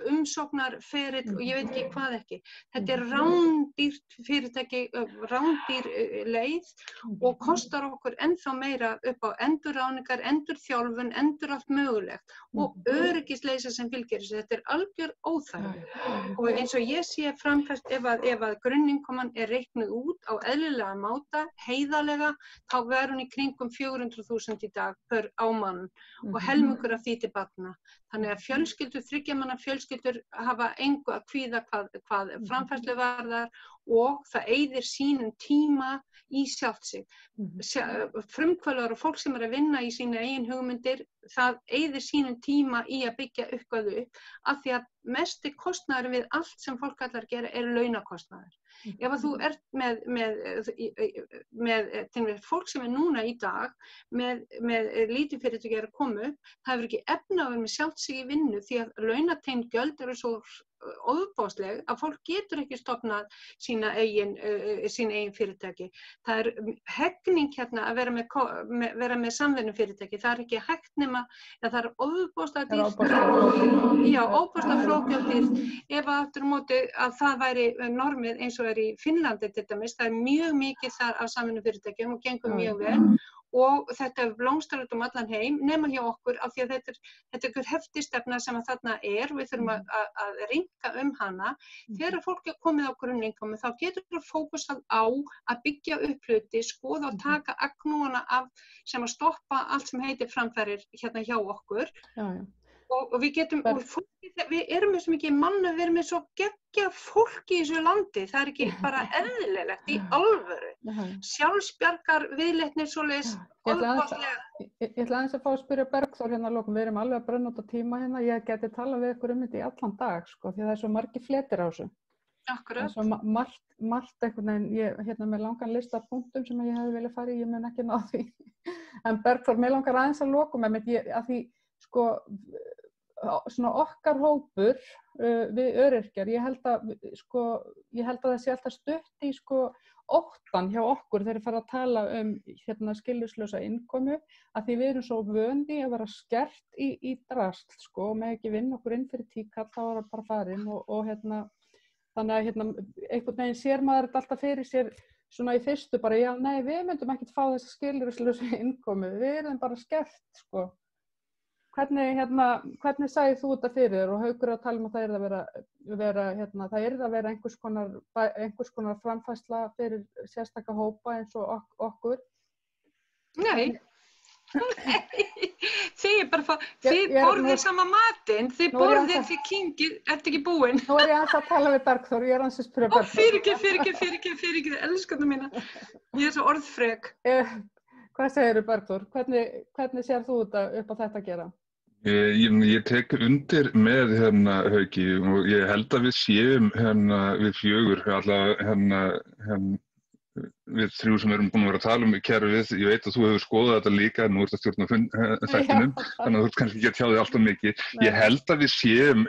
umsóknarferill og ég veit ekki hvað ekki. Þetta rándýrt fyrirtæki, rándýr leið og kostar okkur ennþá meira upp á endurráðningar, endurþjálfun, allt mögulegt og öryggisleysi sem fylgir þessu. Þetta algjör óþarfi. Og eins og ég sé framfæst ef að grunninkoman reiknuð út á eðlilega máta, heiðarlega, þá verður hún í kringum 400.000 í dag á mánuði. mann og helmingur af því til barna. Þannig að fjölskyldur, 3 manna fjölskyldur hafa engu að kvíða hvað framfærslu varðar og það eyðir sínum tíma í sjálft sig. Frumkvöðlar og fólk sem að vinna í sína eigin hugmyndir, það eyðir sínum tíma í að byggja eitthvað upp af því að mesti kostnaður við allt sem fólk allar gera launakostnaður. Ef að þú ert með fólk sem núna í dag með lítið fyrirtæki að koma upp, það hefur ekki efni á að sjálft sig í vinnu því að launatengd gjöld eru svo ofboðsleg að fólk getur ekki stofnað sín eigin fyrirtæki. Það hegning hérna að vera með samvinnufyrirtæki. Það ekki hægt nema að það ofboðslega dýrt. Já, ofboðslega flókið og dýrt. Ef aftur á móti að það væri normið eins og í Finnlandi til dæmis, það mjög mikið þar af samvinnufyrirtækjum og gengur mjög vel. Og þetta blómstrar allan heim, nema hjá okkur af því að þetta er einhver heftisstefna sem að þarna við þurfum að rýnka hana. Þegar fólk komið á grunninkomi þá getur það fókusað á að byggja upp hluti, skoða og taka agnúana af sem að stoppa allt sem heitir framfærir hérna hjá okkur. Og við getum, við erum með svo mikið manna, við erum með svo geggja fólki í þessu landi, það ekki bara eðlilegt í alvöru. Sjálfsbjargar, viðleitni, svoleiðis, ofboðslega. Ég ætla aðeins að fá að spyrja Bergþór hérna að lokum, við erum alveg að brenna út á tíma hérna, ég geti talað við ykkur þetta í allan dag, sko, því það er svo margir fletir á þessu. Akkurat. Það er svo margt einhvern veginn, ég hérna með langan lista af punktum sem ég hefði viljað fara í, ég mun ekki ná því. En Bergþór, mér langar aðeins að lokum að því, sko, svona okkar hópur við öryrkjar, ég held að það sé alltaf stutt í óttan hjá okkur þegar fara að tala hérna skilyrðislausa innkomu, að því við erum svo vöndi að vera skert í drasl, og með ekki vinna okkur inn fyrir tíkall, þá var það bara farin og hérna, þannig að hérna, einhvern veginn sér maður þetta alltaf fyrir sér svona í fyrstu bara, já, nei, við myndum ekkert fá þessa skilyrðislausa innkomu, við erum bara skert, Hvernig sagði þú þetta fyrir þér og Haukur að tala að það að vera einhvers konar framfærsla fyrir sérstaka hópa eins og okkur? Nei. Þið borðið sama matinn, þið borðið, þið kyngið, ertu ekki búin? Nú ég aðeins að tala við Bergþór, ég aðeins að spyrja Bergþór. Fyrirgefðu, elskanu mína. Ég svo orðfrek. Hvað segirðu Bergþór? Hvernig sér þú þetta upp á þetta að gera? Ég tek undir með Hauki og ég held að við séum við 4, allavega við 3 sem erum búin að vera að tala kerfið, ég veit að þú hefur skoðað þetta líka, nú ert að stjórna þættinum, þannig að þú ert kannski ekki að tjá þig alltaf mikið. Ég held að við séum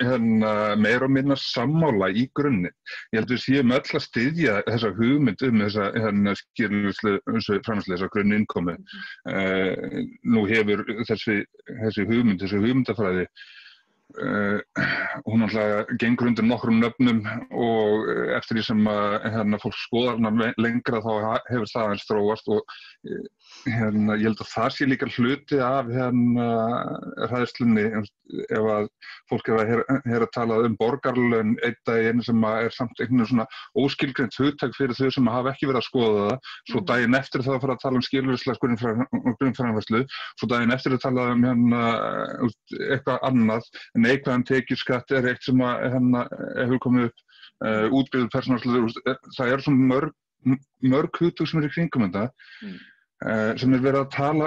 meira og minna sammála í grunninn. Ég held að við séum öll að styðja þessa hugmynd þessa skilyrðislausu framfærslu, þessa grunninkomu. Nú hefur þessi hugmyndafræði hún alltaf gengur undir nokkrum nöfnum og eftir því sem fólk skoðar hana lengra þá hefur það aðeins þróast og ég held að það sé líka hluti af hræðslunni ef að fólk er að tala borgarlaun einn daginn sem samt einhvern svona óskilgreint hugtak fyrir þau sem hafa ekki verið að skoða það, svo daginn eftir það að fara að tala skilyrðislega grunnframfærslu, svo daginn eftir að tala eitthvað annað, neikvæðan tekjuskatt eitt sem hefur komið upp, útbyggður persónuafsláttur, það svona mörg hugtök sem í kringum þetta, sem verið að tala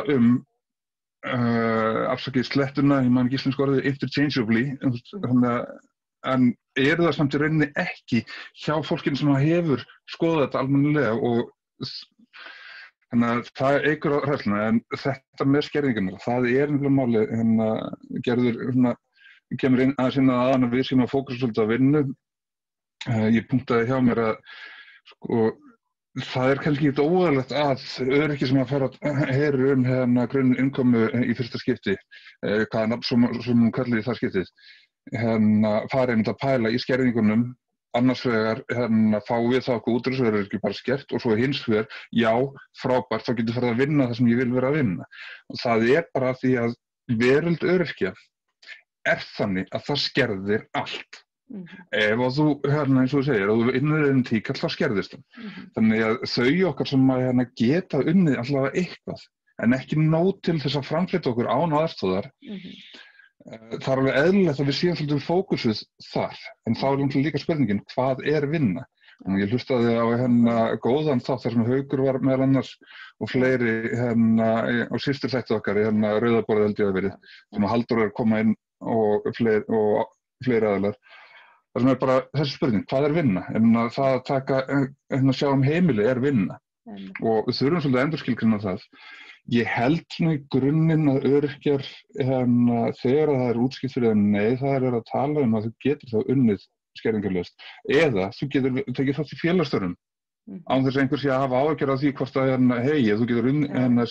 afsakið slettuna, ég man ekki íslensku orðið, interchangeably, en það samt í rauninni ekki hjá fólkinu sem hefur skoðað þetta almennilega og þannig að það eykur á hræðsluna, en þetta með skerðingarnar, það nefnilega máli, Gerður kemur inn að við séum að fókusa svolítið á vinnu. Ég punktaði hjá mér að það kannski ekki óeðlilegt að öryrki sem að fara að heyra grunninnkomu í fyrsta skipti, hvaða nafn sem hún kallar í það skiptið, fara einmitt að pæla í skerðingunum, annars vegar fá við það okkur útrúsverður bara skert og svo hins vegar, já, frábært, þá getur farið að vinna það sem ég vil vera að vinna. Og það bara því að veröld öryrkja þannig að það skerðir allt. Ef þú, eins og þú segir, að þú innur tíkall þá skerðist það. Þannig að þau okkar sem geta unnið allavega eitthvað, en ekki nóg til þess að framfleyta okkur án aðstoðar. Það er alveg eðlilegt að við séum svolítið fókusuð þar, en þá er líka spurningin, hvað er vinna? Ég hlustaði á góðan þátt þar sem Haukur var meðal annars og fleiri á systurþætti okkar í Rauðaborðið held ég að verið, sem Halldór er að koma inn og fleiri aðilar. Það sem er bara þessi spurning, hvað er vinna? En það að taka, sjá heimili er vinna og við þurfum svolítið að endurskilgreina það. Ég held svona í grunninn að öryrkjar þegar það er útskýrt fyrir að nei, það er að tala um að þú getur þá unnið skerðingarlaust eða þú getur tekið þátt í félagsstörfum án þess að einhver sé að hafa áhyggjur af því hvort að þú getur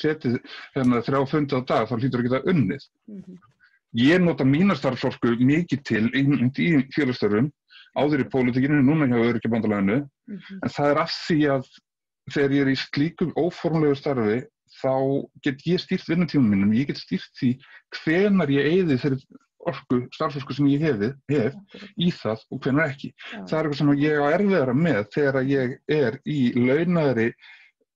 setið 3 fundi á dag, þá hlýtur að geta unnið. Ég nota mína starfsorku mikið til í félagsstörfum, áður í pólitíkinni, núna hjá Öryrkjabandalaginu, en það er af því að þegar ég er í slíkum óformlegu starfi þá get ég stýrt vinnutímanum mínum, ég get stýrt því hvenær ég eyði þeirri starfsorku sem ég hef í það og hvenær ekki. Það er eitthvað sem ég á erfiðara með þegar ég er í launaðri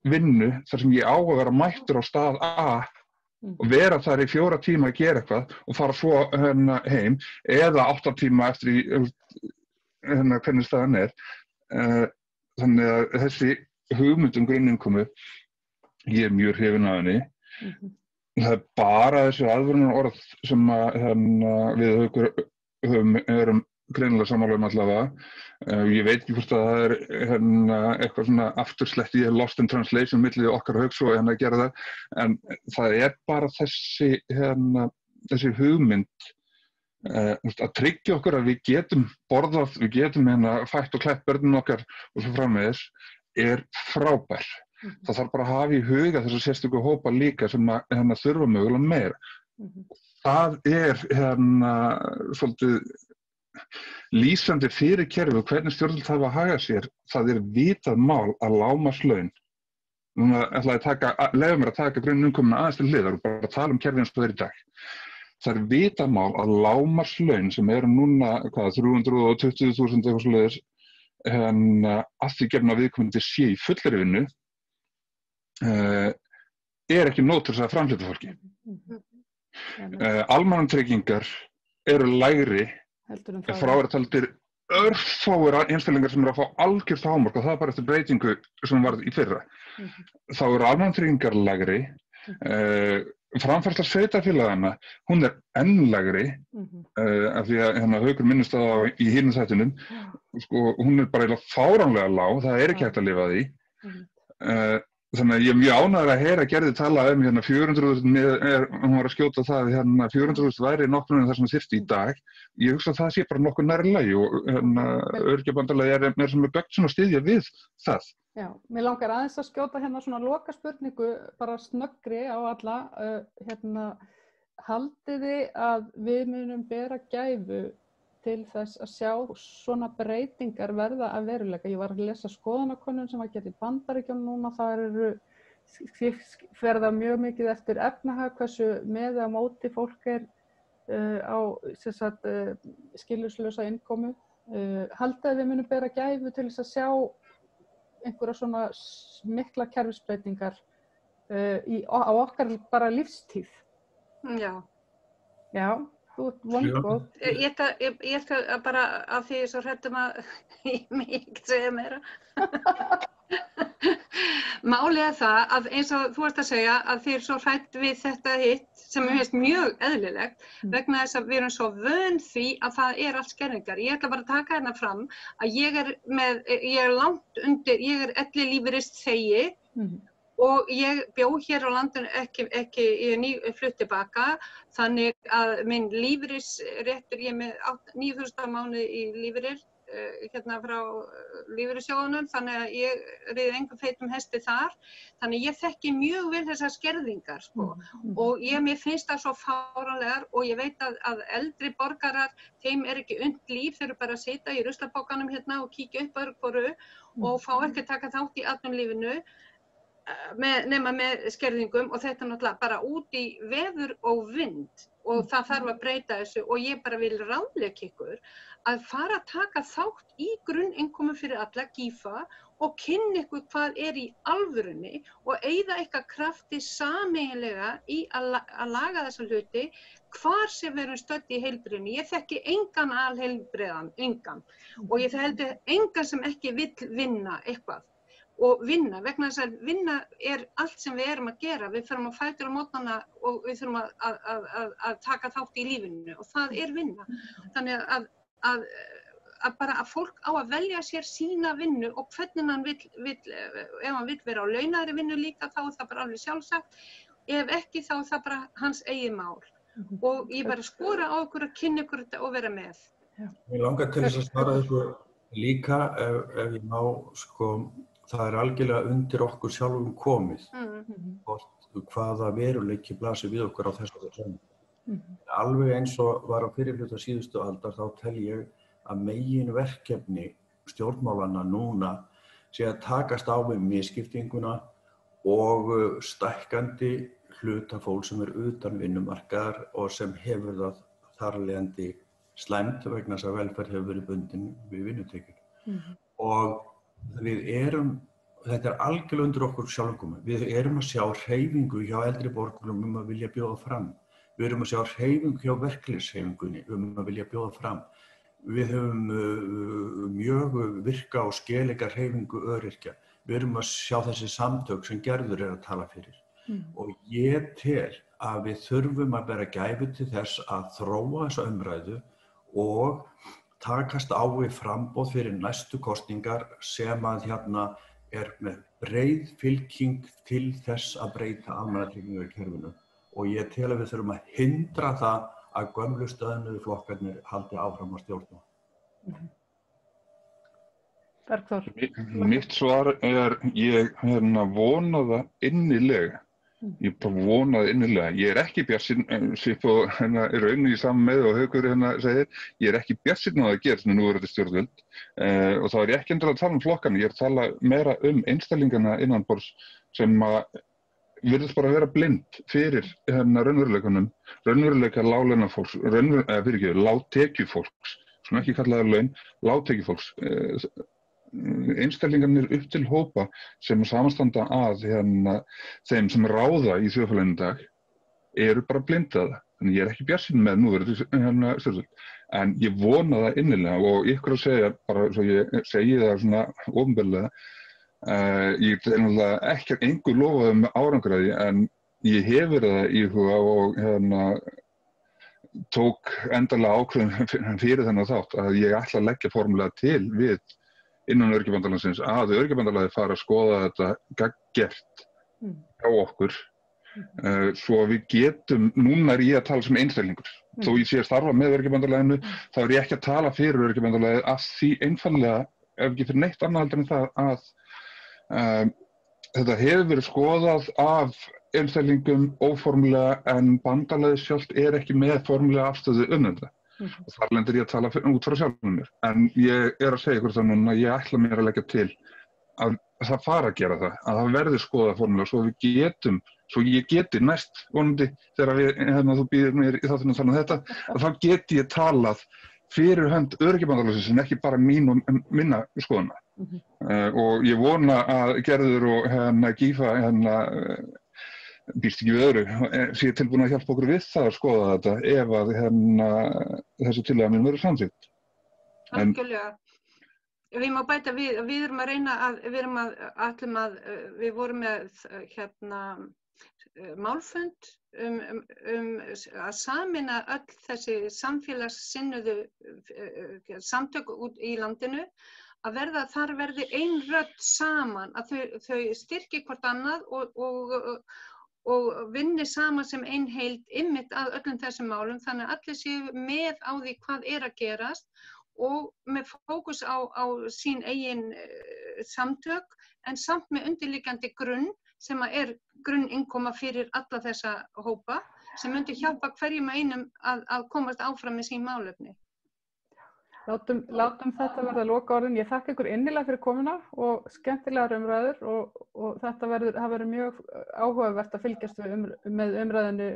vinnu þar sem ég á að vera mættur á stað A og vera þar í 4 tíma að gera eitthvað og fara svo heim eða 8 tíma eftir í hvernig staðan er. Þannig að þessi hugmynd grunninnkomu, ég er mjög hrifinn af henni. Það er bara þessi aðvörunarorð sem við Haukur erum greinilega sammála allavega. Ég veit ekki hvort að það er eitthvað svona afturslett í lost in translation milli okkar Hauks og að gera það, en það er bara þessi hugmynd að tryggja okkur að við getum borðað, við getum fætt og klætt börnin okkar og svo framvegis er frábær. Það þarf bara að hafa í huga þess að sérstöku hópa líka sem þurfa mögulega meira. Það er svolítið lýsandi fyrir kerfið og hvernig stjórnvöld hafa að haga sér. Það er vitað mál að lágmarkslaun. Núna ætla ég að leyfa mér að taka grunninnkomuna aðeins til hliðar og bara tala kerfið eins og þeir í dag. Það er vitað mál að lágmarkslaun sem eru núna 320.000 eitthvað svoleiðis að því gefna viðkomandi sé í fullri vinnu er ekki nóg til þess að framfleyta fólki. Almannatryggingar eru lægri frá taldir örfáir einstaklingar sem eru að fá algjört hámark og það er bara eftir breytingu sem varð í fyrra. Þá eru almannatryggingar lægri, framfærsla sveitarfélaganna, hún er enn lægri af því að Haukur minnist það í hinum þættinum, hún er bara fáránlega lág, það er ekki hægt að lifa því. Þannig að ég er mjög ánægður að heyra Gerði tala 400.000, hún var að skjóta það 400.000 væri nokkur en það sem þyrfti í dag. Ég hugsa að það sé bara nokkuð nærri lagi og Öryrkjabandalagið er meira sem böggt sem að styðja við það. Já, mér langar aðeins að skjóta svona loka spurningu, bara snöggri á alla. Haldið þið að við munum bera gæfu til þess að sjá svona breytingar verða að veruleika? Ég var að lesa skoðanakönnun sem var gerð í Bandaríkjunum núna, það verða mjög mikið eftir efnahag, hversu með eða móti fólk er á skilyrðislausa innkomu. Haldið að við munum bera gæfu til þess að sjá einhverja svona mikla kerfisbreytingar á okkar bara lífstíð? Já. Já. Þú ert vongóð. Ég ætla bara af því svo hrættum að ég mig ekki segja meira. Málið er það að eins og þú ert að segja að þið er svo hrætt við þetta hitt sem mér finnst mjög eðlilegt vegna þess að við erum svo vön því að það er allt skerðingar. Ég ætla bara að taka hérna fram að ég er langt undir, ég er ellilífeyrisþegi og ég bjó hér á landinu ekki ég flutt tilbaka, þannig að minn lífeyrisréttur, ég er með 9.000 á mánuði í lífeyrir frá lífeyrissjóðunum, þannig að ég riði engum feitum hesti þar, þannig ég þekki mjög vel þessar skerðingar og mér finnst það svo fáránlegar og ég veit að eldri borgarar, þeim er ekki unnt líf, þeir eru bara að sitja í ruslapókanum og kíkja upp öðru hvoru og fá ekki að taka þátt í atvinnulífinu nema með skerðingum og þetta náttúrulega bara út í veður og vind og það þarf að breyta þessu og ég bara vil ráðleggja ykkur að fara að taka þátt í grunninnkomu fyrir alla, GÍFA, og kynna ykkur hvað í alvörunni og eyða eitthvað krafti sameiginlega í að laga þessa hluti hvar sem við erum stödd í heilbrigðinu. Ég þekki engan alheilbrigðan, engan. Og ég held engan sem ekki vill vinna eitthvað. Og vinna, vegna þess að vinna allt sem við erum að gera. Við þurfum að fætur á mótnana og við þurfum að taka þátt í lífinu og það vinna. Þannig að bara að fólk á að velja sér sína vinnu og hvernig hann ef hann vill vera á launaðri vinnu líka, þá það bara alveg sjálfsagt. Ef ekki, þá það bara hans eigið mál. Og ég bara skora á ykkur að kynna ykkur þetta og vera með. Mér langar til þess að svara þessu líka, ef ég má, það algjörlega undir okkur sjálfum komið, hvaða veruleiki blasir við okkur á þessu sömu. Alveg eins og var á fyrirhluta síðustu aldar, þá tel ég að meginverkefni stjórnmálanna núna sé að takast á við misskiptinguna og stækkandi hluta fólk sem utan vinnumarkaðar og sem hefur það þar af leiðandi slæmt vegna þess að velferð hefur verið bundin við vinnutekjur. Og þetta algjörlega undir okkur sjálfum. Við erum að sjá hreyfingu hjá eldri borgurum að vilja bjóða fram. Við erum að sjá hreyfingu hjá verkalýðshreyfingunni að vilja bjóða fram. Við höfum mjög virka og skelega hreyfingu öryrkja. Við erum að sjá þessi samtök sem Gerður að tala fyrir. Og ég tel að við þurfum að bera gæfu til þess að þróa þessa umræðu og takast á við framboð fyrir næstu kosningar sem að með breið fylking til þess að breyta almannatryggingakerfinu. Og ég tel að við þurfum að hindra það að gömlu stöðnuðu flokkarnir haldi áfram að stjórna. Bergþór. Mitt svar ég vona það innilega. Ég bara vona það innilega. Ég ekki bjartsýnn, svipað í rauninni í sama með og Haukur segir, ég ekki bjartsýnn á það að gera sem nú þetta stjórnvöld. Og þá ég ekki endilega að tala flokkarna, ég að tala meira einstaklingana innanborðs sem virðist bara að vera blind fyrir raunveruleikanum, raunveruleika láglaunafólks, lágtekjufólks, sem ekki kallaðar laun, lágtekjufólks, einstaklingarnir upp til hópa sem samanstanda að þeim sem ráða í þjóðfélaginu í dag eru bara blindaða. Þannig ég ekki bjartsýnn með núverandi stjórnvöld. En ég vona það innilega og ykkur að segja, bara svo ég segi það svona opinberlega, ég ekki engu lofaði með árangræði en ég hef verið það íhuga og tók endanlega ákvörðun fyrir þennan þátt að ég ætla að leggja formulega til við innan Öryrkjabandalagsins að Öryrkjabandalagið fara að skoða þetta gagngert hjá okkur svo við getum, núna ég að tala sem einstaklingur. Þó ég sé að starfa með Öryrkjabandalaginu þá ég ekki að tala fyrir Öryrkjabandalagið að því einfaldlega, ef ekki fyrir neitt annað heldur en það að þetta hefur verið skoðað af einstaklingum óformlega en bandalagið sjálft ekki með formulega afstöðu þetta. Og þar lendir ég að tala út frá sjálfum mér. En ég að segja ykkur það núna, ég ætla mér að leggja til að það fara að gera það, að það verði skoðað formulega svo ég geti næst vonandi þegar þú býðir mér í þáttinn að tala þetta, að þá geti ég talað fyrir hönd Öryrkjabandalagsins en ekki bara mín og minna skoðana. Og ég vona að Gerður og GÍFA býst ekki við öðru, sé tilbúin að hjálpa okkur við það að skoða þetta ef að þessi tillaga mín verður samþykkt. Algjörlega. Við má bæta við erum að reyna við vorum með málfund að sameina öll þessi samfélagssinnuðu samtök út í landinu að þar verði ein rödd saman, að þau styrki hvort annað og vinni saman sem ein heild einmitt að öllum þessum málum, þannig að allir séu með á því hvað að gerast og með fókus á sín eigin samtök en samt með undirliggjandi grunn sem grunninnkoma fyrir alla þessa hópa sem myndi hjálpa hverjum einum að komast áfram með sín málefni. Látum þetta verða lokaorðin. Ég þakka ykkur innilega fyrir komuna og skemmtilegar umræður og það verður mjög áhugavert að fylgjast með umræðinu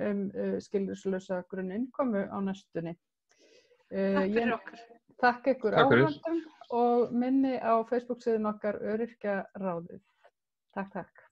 skilyrðislausa grunninkomu á næstunni. Takk fyrir okkur. Takk ykkur áhorfendum og minni á Facebook síðan okkar Öryrkjaráðið. Takk.